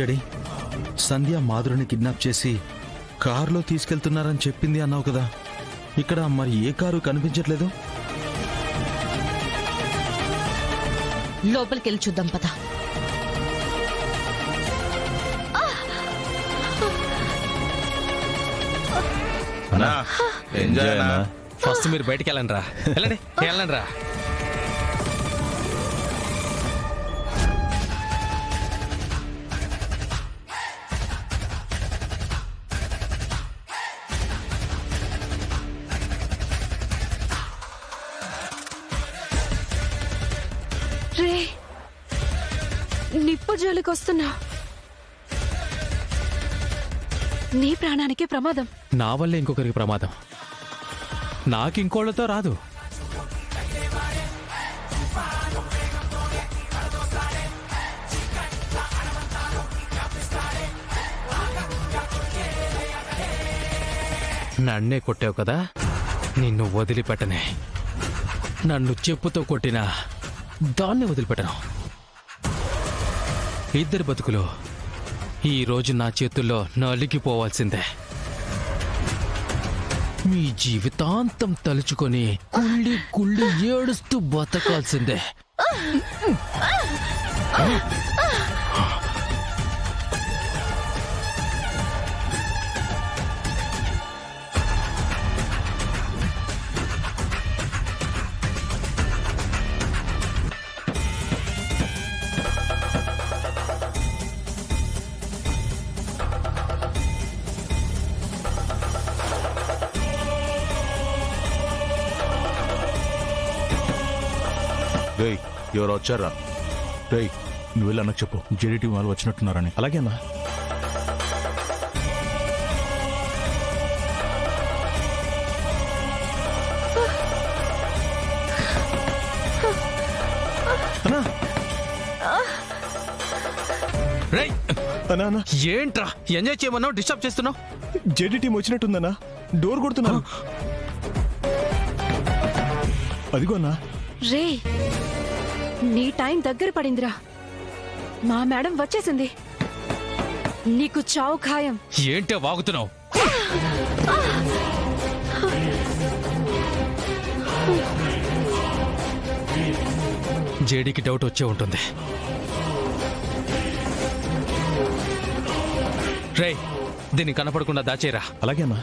జడి, సంధ్య మాధురిని kidnap చేసి కారులో తీసుకెళ్తున్నారని చెప్పింది అన్నావు కదా, ఇక్కడ మరి ఏ కారు కనిపించట్లేదు? లోపలికెళ్ళి చూద్దాం పద. ఫస్ట్ మీరు బయటికి వెళ్ళండి రా, వెళ్ళండి వెళ్ళండి రా. రే, నిప్పు జోలికొస్తున్నా, నీ ప్రాణానికి ప్రమాదం. నా వల్ల ఇంకొకరికి ప్రమాదం, నాకు ఇంకోళ్ళతో రాదు. నన్నే కొట్టావు కదా, నిన్ను వదిలిపెట్టనే. నన్ను చెప్పుతో కొట్టినా దాన్ని వదిలిపెట్టను. ఇద్దరి బతుకులు ఈ రోజు నా చేతుల్లో నలిగిపోవాల్సిందే. మీ జీవితాంతం తలుచుకొని కుళ్ళి కుళ్ళి ఏడుస్తూ బతకాల్సిందే. రేయ్, ఎవరు వచ్చారా? రేయ్, నువ్వు వెళ్ళి అన్నకు చెప్పు, జేడీటీ వాళ్ళు వచ్చినట్టున్నారని. అలాగే అన్నా. రేయ్, అన్నా, ఏంట్రా ఎంజాయ్ చేయమన్నావు, డిస్టర్బ్ చేస్తున్నావు? జేడీ టీం వచ్చినట్టుందన్నా, డోర్ కొడుతున్నారు. అదిగో అన్నా. రే, నీ టైం దగ్గర పడిందిరా. మా మేడం వచ్చేసింది, నీకు చావు ఖాయం. ఏంటే వాగుతున్నావు? జేడీకి డౌట్ వచ్చే ఉంటుంది. రేయ్, దీన్ని కనపడకుండా దాచేరా. అలాగే అన్నా.